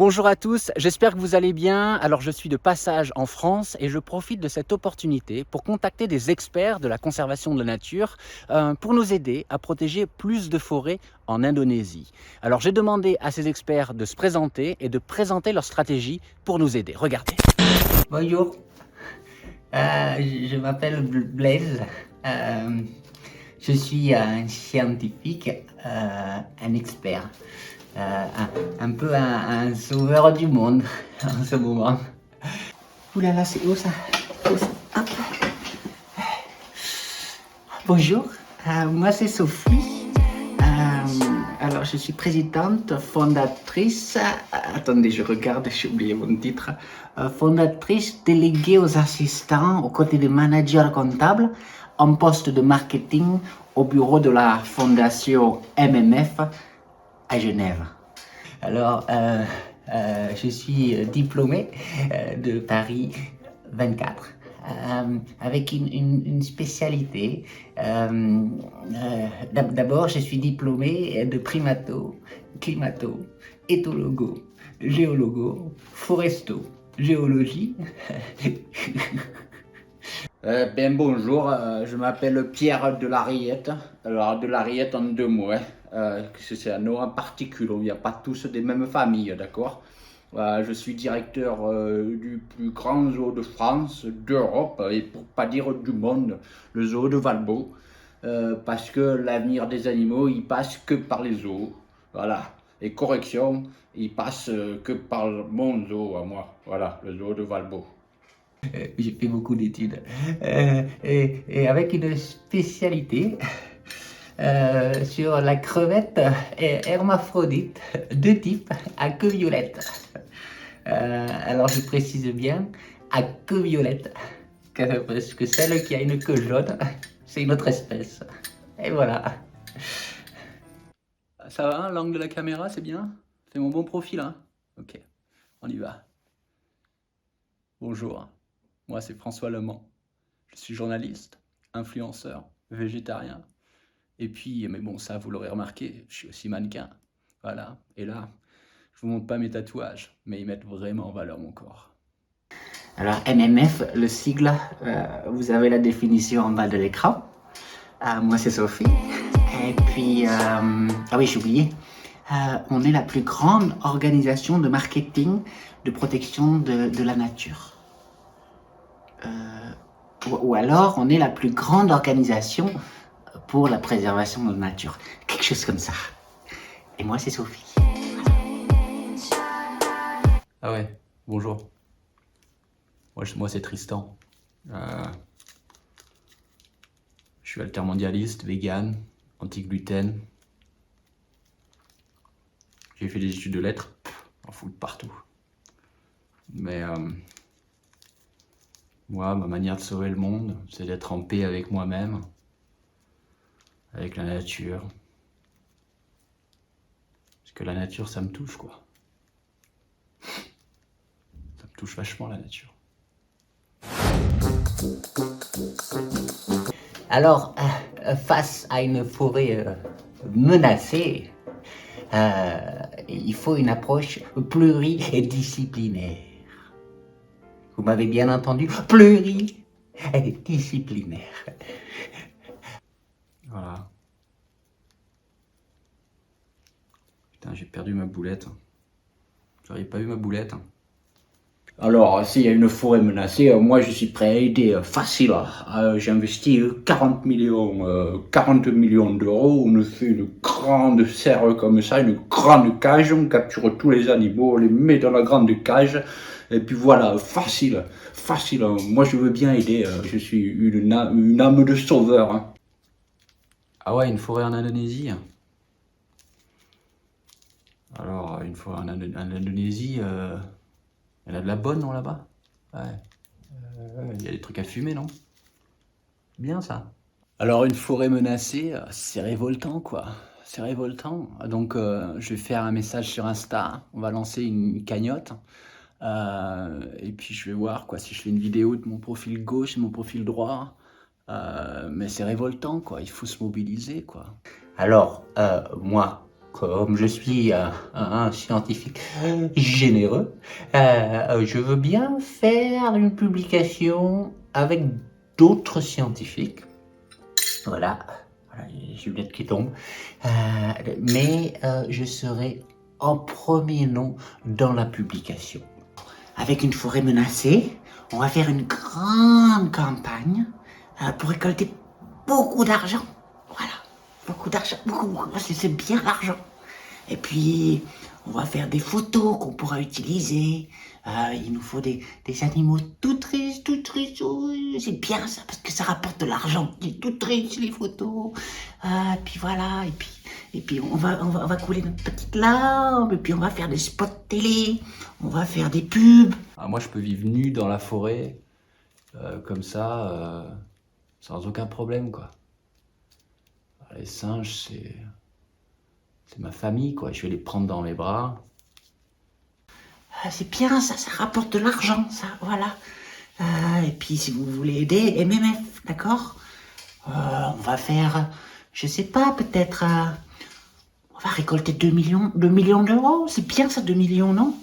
Bonjour à tous, j'espère que vous allez bien. Alors je suis de passage en France et je profite de cette opportunité pour contacter des experts de la conservation de la nature pour nous aider à protéger plus de forêts en Indonésie. Alors j'ai demandé à ces experts de se présenter et de présenter leur stratégie pour nous aider. Regardez. Bonjour, je m'appelle Blaise. Euh, je suis un scientifique, un expert, un peu un sauveur du monde en ce moment. Ouh là là, c'est où ça? Où ça? Hop. Bonjour, moi c'est Sophie. Alors je suis présidente, fondatrice. Attendez, je regarde, j'ai oublié mon titre. Fondatrice déléguée aux assistants aux côtés des managers comptables en poste de marketing au bureau de la fondation MMF à Genève. Alors, je suis diplômé de Paris 24 avec une spécialité. D'abord, je suis diplômé de primato, climato, éthologo, géologo, foresto, géologie. Bonjour, je m'appelle Pierre de Lariette. Alors de Lariette en deux mots, c'est un nom en particulier, il n'y a pas tous des mêmes familles, d'accord? Je suis directeur du plus grand zoo de France, d'Europe et pour pas dire du monde, le zoo de Valbot, parce que l'avenir des animaux, il passe que par les zoos, voilà. Et correction, il passe que par mon zoo à moi, voilà, le zoo de Valbot. J'ai fait beaucoup d'études et avec une spécialité sur la crevette hermaphrodite de type à queue violette. Alors je précise bien à queue violette, parce que celle qui a une queue jaune, c'est une autre espèce. Et voilà. Ça va, l'angle de la caméra, c'est bien? C'est mon bon profil, hein? Ok, on y va. Bonjour, moi c'est François Lemant. Je suis journaliste, influenceur, végétarien. Et puis, mais bon, ça vous l'aurez remarqué, je suis aussi mannequin. Voilà, et là, je vous montre pas mes tatouages, mais ils mettent vraiment en valeur mon corps. Alors MMF, le sigle, vous avez la définition en bas de l'écran. Moi c'est Sophie. Et puis, ah oui, j'ai oublié. On est la plus grande organisation de marketing de protection de la nature. Ou alors, on est la plus grande organisation pour la préservation de la nature. Quelque chose comme ça. Et moi, c'est Sophie. Ah ouais, bonjour. Moi c'est Tristan. Je suis altermondialiste, vegan, anti-gluten. J'ai fait des études de lettres, en foutre partout. Mais moi, ma manière de sauver le monde, c'est d'être en paix avec moi-même, avec la nature. Parce que la nature, ça me touche, quoi. Ça me touche vachement, la nature. Alors, face à une forêt menacée, il faut une approche pluridisciplinaire. Vous m'avez bien entendu? Pluridisciplinaire. Voilà. Putain, j'ai perdu ma boulette. J'aurais pas eu ma boulette. Alors, s'il y a une forêt menacée, moi je suis prêt à aider, facile. J'ai investi 40 millions d'euros, on fait une grande serre comme ça, une grande cage, on capture tous les animaux, on les met dans la grande cage, et puis voilà, facile. Moi je veux bien aider, je suis une âme de sauveur. Hein. Ah ouais, une forêt en Indonésie. Alors, une forêt en Indonésie, il y en a de la bonne, non, là-bas? Ouais. Il y a des trucs à fumer, non? Bien, ça. Alors, une forêt menacée, c'est révoltant, quoi. C'est révoltant. Donc, je vais faire un message sur Insta. On va lancer une cagnotte. Et puis, je vais voir, quoi, si je fais une vidéo de mon profil gauche et mon profil droit. Mais c'est révoltant, quoi. Il faut se mobiliser, quoi. Alors, moi, comme je suis un scientifique généreux, je veux bien faire une publication avec d'autres scientifiques. Voilà, voilà, Juliette qui tombe. Mais je serai en premier nom dans la publication. Avec une forêt menacée, on va faire une grande campagne pour récolter beaucoup d'argent. Voilà, beaucoup d'argent, beaucoup, c'est bien l'argent. Et puis, on va faire des photos qu'on pourra utiliser. Il nous faut des animaux tout tristes, tout tristes. Oui, c'est bien ça, parce que ça rapporte de l'argent. Il est tout triste, les photos. Puis voilà, et puis on va couler notre petite larme, et puis on va faire des spots télé, on va faire des pubs. Ah, moi, je peux vivre nu dans la forêt, comme ça, sans aucun problème, quoi. Les singes, c'est ma famille, quoi. Je vais les prendre dans mes bras. C'est bien ça, ça rapporte de l'argent, ça, voilà. Et puis si vous voulez aider, MMF, d'accord. On va faire, je sais pas, peut-être, on va récolter 2 millions d'euros. C'est bien ça, 2 millions, non?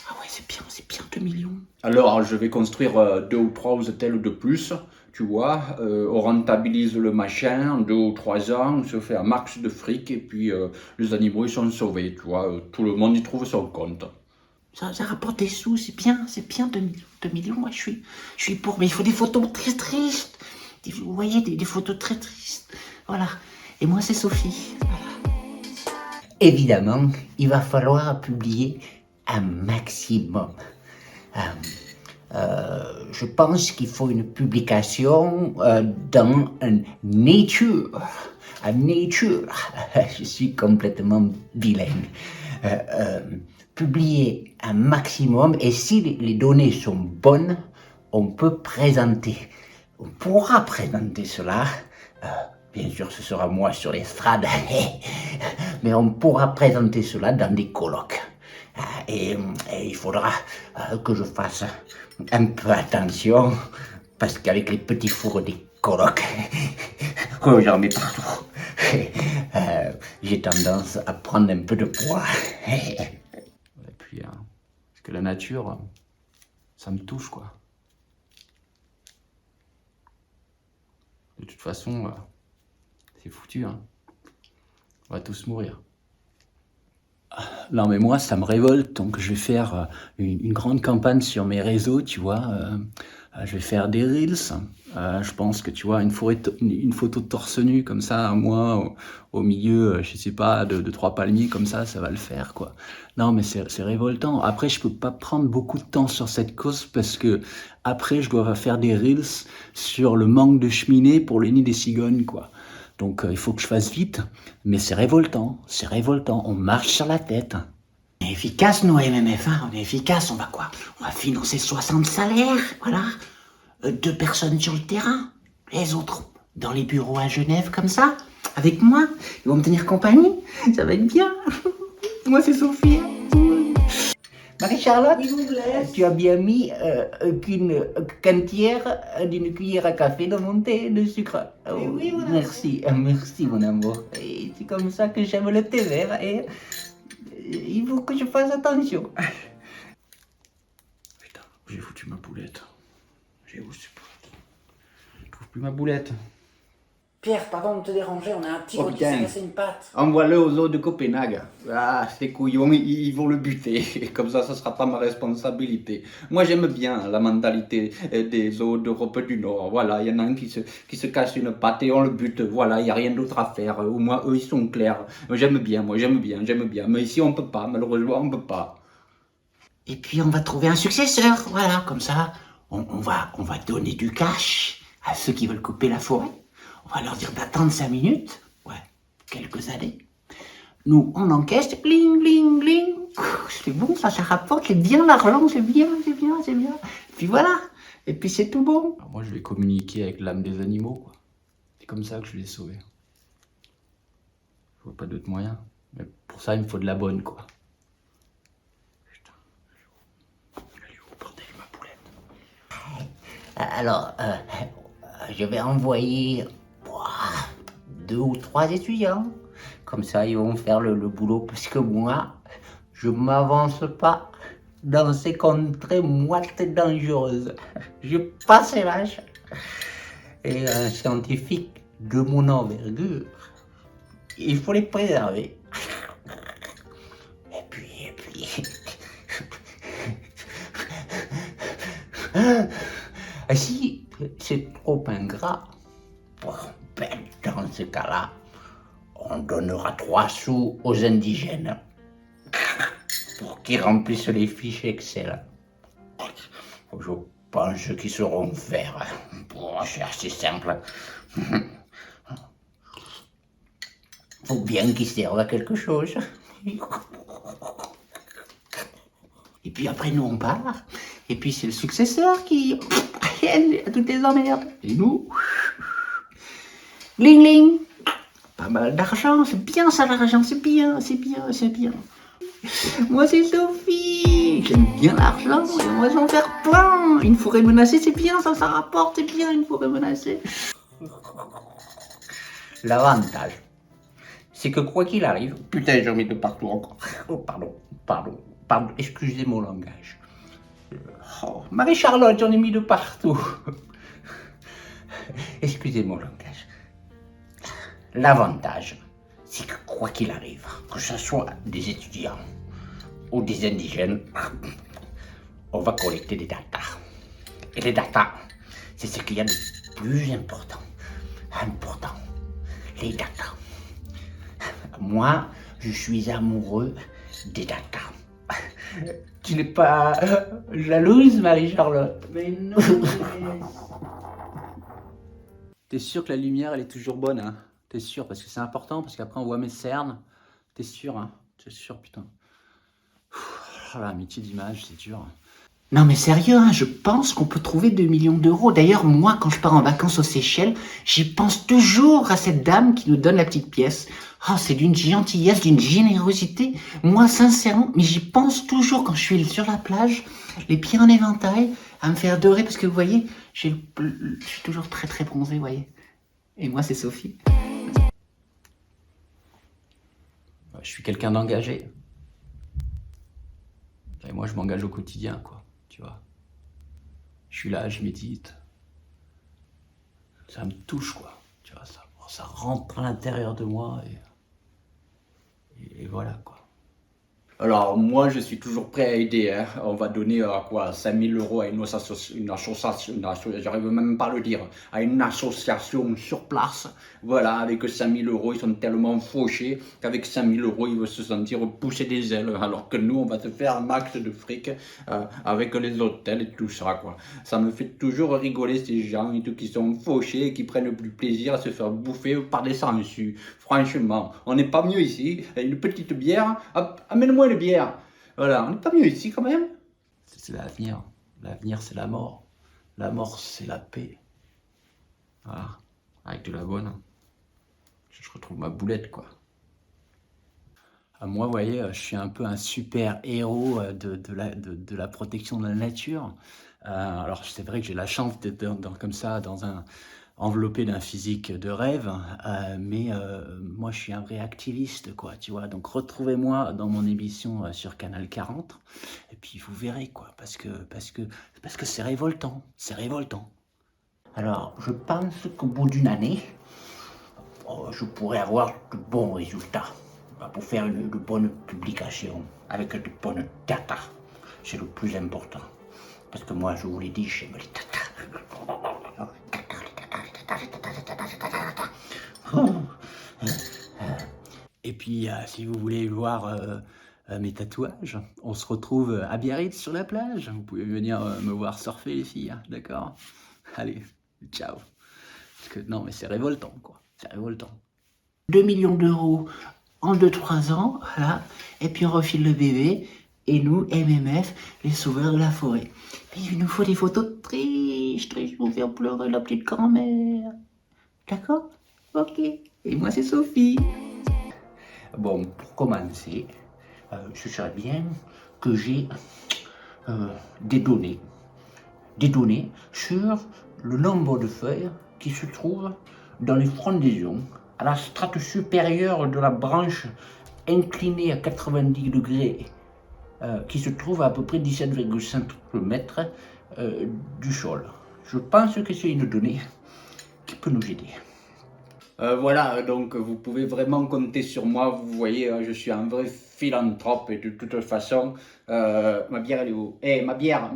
Ah ouais, c'est bien 2 millions. Alors, je vais construire 2 ou 3 hôtels de plus, tu vois. On rentabilise le machin en 2 ou 3 ans, on se fait un max de fric et puis les animaux ils sont sauvés, tu vois. Tout le monde y trouve son compte. Ça rapporte des sous, c'est bien 2 millions. 2 millions, moi je suis pour. Mais il faut des photos très tristes. Vous voyez, des photos très tristes. Voilà. Et moi c'est Sophie. Voilà. Évidemment, il va falloir publier un maximum. Je pense qu'il faut une publication dans Nature. Nature. Je suis complètement bilingue. Publier un maximum et si les données sont bonnes, on pourra présenter cela. Bien sûr, ce sera moi sur l'estrade, mais on pourra présenter cela dans des colloques. Et il faudra que je fasse un peu attention, parce qu'avec les petits fours des colloques, j'en mets partout. J'ai tendance à prendre un peu de poids. Et puis, parce que la nature, ça me touche, quoi. De toute façon, c'est foutu, hein. On va tous mourir. Non, mais moi, ça me révolte, donc je vais faire une grande campagne sur mes réseaux, tu vois. Je vais faire des reels. Je pense que, tu vois, une photo de torse nu, comme ça, moi, au milieu, je sais pas, de 3 palmiers, comme ça va le faire, quoi. Non, mais c'est révoltant. Après, je peux pas prendre beaucoup de temps sur cette cause, parce que après, je dois faire des reels sur le manque de cheminées pour le nid des cigognes, quoi. Donc il faut que je fasse vite, mais c'est révoltant, on marche sur la tête. On est efficace, nous, MMF, hein, on est efficace, on va quoi? On va financer 60 salaires, voilà. 2 personnes sur le terrain, les autres dans les bureaux à Genève, comme ça, avec moi. Ils vont me tenir compagnie, ça va être bien. Moi, c'est Sophie. Marie-Charlotte, tu as bien mis qu'un tiers d'une cuillère à café dans mon thé de sucre. Oh, oui, voilà. Merci mon amour. Et c'est comme ça que j'aime le thé vert et il faut que je fasse attention. Putain, j'ai foutu ma boulette. Je trouve plus ma boulette. Pierre, pardon de te déranger, on a un tigre qui s'est cassé une patte. Envoie-le aux eaux de Copenhague. Ah, ces couillons, ils vont le buter. Comme ça sera pas ma responsabilité. Moi, j'aime bien la mentalité des eaux d'Europe du Nord. Voilà, il y en a un qui se casse une patte et on le bute. Voilà, il n'y a rien d'autre à faire. Au moins, eux, ils sont clairs. J'aime bien. Mais ici, on peut pas. Malheureusement, on peut pas. Et puis, on va trouver un successeur. Voilà, comme ça, on va donner du cash à ceux qui veulent couper la forêt. On va leur dire d'attendre 5 minutes, ouais, quelques années. Nous, on encaisse, bling, bling, bling. C'est bon, ça rapporte, c'est bien l'argent, c'est bien. Puis voilà, et puis c'est tout bon. Alors moi, je vais communiquer avec l'âme des animaux, quoi. C'est comme ça que je vais les sauver. Je vois pas d'autre moyen. Mais pour ça, il me faut de la bonne, quoi. Putain. Elle est où, bordel, ma boulette? Alors, je vais envoyer 2 ou 3 étudiants Comme ça, ils vont faire le boulot. Parce que moi, je m'avance pas dans ces contrées moites dangereuses. J'ai passé l'âge. Et un scientifique de mon envergure, il faut les préserver. Et puis... Si c'est trop ingrat, bon, ben, dans ce cas-là, on donnera 3 sous aux indigènes pour qu'ils remplissent les fiches Excel. Je pense qu'ils sauront faire. Bon, c'est assez simple. Faut bien qu'ils servent à quelque chose. Et puis après, nous, on part. Et puis, c'est le successeur qui... à toutes les emmerdes. Et nous... Gling, gling. Pas mal d'argent. C'est bien ça, l'argent. C'est bien, c'est bien, c'est bien. Moi, c'est Sophie. J'aime bien l'argent. J'aimerais en faire plein. Une forêt menacée, c'est bien. Ça rapporte. C'est bien, une forêt menacée. L'avantage, c'est que quoi qu'il arrive... Putain, j'en mets de partout encore. Oh, pardon, excusez mon langage. Oh, Marie-Charlotte, j'en ai mis de partout. Excusez mon langage. L'avantage, c'est que quoi qu'il arrive, que ce soit des étudiants ou des indigènes, on va collecter des datas. Et les datas, c'est ce qu'il y a de plus important. Les datas. Moi, je suis amoureux des datas. Tu n'es pas jalouse, Marie-Charlotte? Mais non. T'es sûr que la lumière, elle est toujours bonne, hein? T'es sûr? Parce que c'est important, parce qu'après, on voit mes cernes. T'es sûr, hein? T'es sûr, putain. Oh, l'amitié d'image, c'est dur. Non mais sérieux, hein, je pense qu'on peut trouver 2 millions d'euros. D'ailleurs, moi, quand je pars en vacances aux Seychelles, j'y pense toujours à cette dame qui nous donne la petite pièce. Oh, c'est d'une gentillesse, d'une générosité. Moi, sincèrement, mais j'y pense toujours quand je suis sur la plage, les pieds en éventail, à me faire dorer, parce que vous voyez, je suis toujours très très bronzé, vous voyez. Et moi, c'est Sophie. Je suis quelqu'un d'engagé. Et moi, je m'engage au quotidien, quoi. Tu vois. Je suis là, je médite. Ça me touche, quoi. Tu vois, ça rentre à l'intérieur de moi et voilà, quoi. Alors, moi, je suis toujours prêt à aider. Hein. On va donner 5 000 euros à une association, j'arrive même pas à le dire, à une association sur place. Voilà, avec 5 000 euros, ils sont tellement fauchés qu'avec 5 000 euros, ils vont se sentir pousser des ailes. Alors que nous, on va se faire un max de fric avec les hôtels et tout ça, quoi. Ça me fait toujours rigoler ces gens et tout, qui sont fauchés et qui prennent du plaisir à se faire bouffer par des sangsues. Franchement, on n'est pas mieux ici. Une petite bière, hop, amène-moi une bière. Voilà, on n'est pas mieux ici quand même. C'est l'avenir. L'avenir, c'est la mort. La mort, c'est la paix. Voilà. Avec de la bonne. Je retrouve ma boulette, quoi. Moi, vous voyez, je suis un peu un super héros de la protection de la nature. Alors, c'est vrai que j'ai la chance d'être comme ça, enveloppé d'un physique de rêve, mais moi, je suis un vrai activiste, quoi, tu vois. Donc, retrouvez-moi dans mon émission sur Canal 40, et puis vous verrez, quoi, parce que c'est révoltant, c'est révoltant. Alors, je pense qu'au bout d'une année, je pourrais avoir de bons résultats pour faire une bonne publication avec de bonnes data. C'est le plus important. Parce que moi, je vous l'ai dit, j'aime les data. Et puis, si vous voulez voir mes tatouages, on se retrouve à Biarritz sur la plage. Vous pouvez venir me voir surfer, les filles, hein, d'accord? Allez, ciao. Parce que, non, mais c'est révoltant, quoi. C'est révoltant. 2 millions d'euros en 2-3 ans, voilà. Et puis on refile le bébé. Et nous, MMF, les sauveurs de la forêt. Puis il nous faut des photos tristes, pour faire pleurer la petite grand-mère. D'accord? Ok. Et moi, c'est Sophie. Bon, pour commencer, ce serait bien que j'ai des données. Des données sur le nombre de feuilles qui se trouvent dans les frondaisons à la strate supérieure de la branche inclinée à 90 degrés, qui se trouve à peu près 17,5 mètres du sol. Je pense que c'est une donnée qui peut nous aider. Voilà, donc vous pouvez vraiment compter sur moi. Vous voyez, je suis un vrai philanthrope et de toute façon, ma bière elle est où? Eh, ma bière!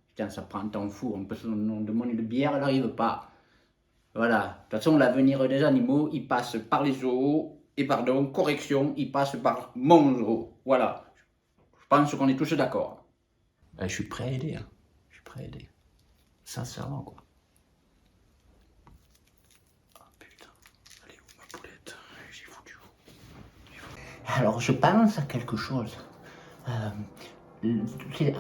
Putain, ça prend un temps fou, on peut se demander de bière, elle n'arrive pas. Voilà, de toute façon, l'avenir des animaux, il passe par les zoos, et pardon, correction, il passe par mon zoo. Voilà, je pense qu'on est tous d'accord. Je suis prêt à aider, hein. Je suis prêt à aider. Sincèrement, quoi. Ah putain, elle est où ma poulette? J'ai foutu où? Alors je pense à quelque chose. C'est-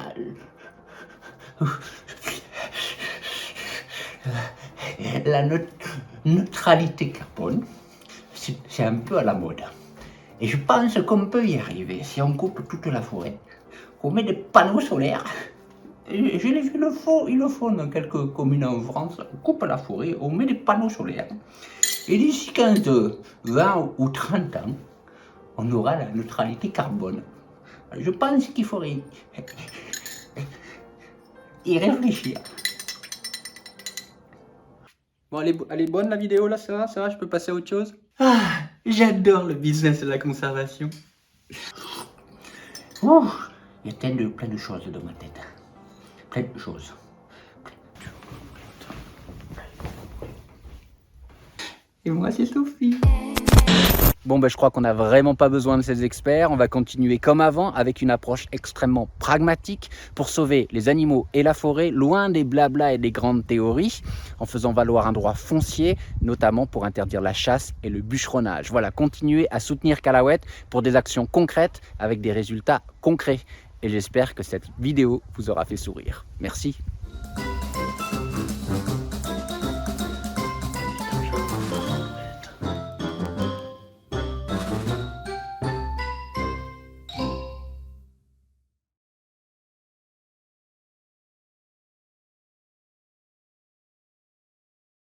la neutralité carbone, c'est un peu à la mode. Et je pense qu'on peut y arriver si on coupe toute la forêt, qu'on met des panneaux solaires. Et je l'ai vu, ils le font dans quelques communes en France. On coupe la forêt, on met des panneaux solaires. Et d'ici 15, 20 ou 30 ans, on aura la neutralité carbone. Je pense qu'il faudrait y réfléchir. Bon, elle est bonne la vidéo là, ça va, je peux passer à autre chose? Ah, j'adore le business de la conservation. Ouh, il y a plein de choses dans ma tête. Plein de choses. Et moi, c'est Sophie. Bon, je crois qu'on n'a vraiment pas besoin de ces experts. On va continuer comme avant avec une approche extrêmement pragmatique pour sauver les animaux et la forêt loin des blablas et des grandes théories, en faisant valoir un droit foncier, notamment pour interdire la chasse et le bûcheronnage. Voilà, continuez à soutenir Calaouette pour des actions concrètes avec des résultats concrets. Et j'espère que cette vidéo vous aura fait sourire. Merci.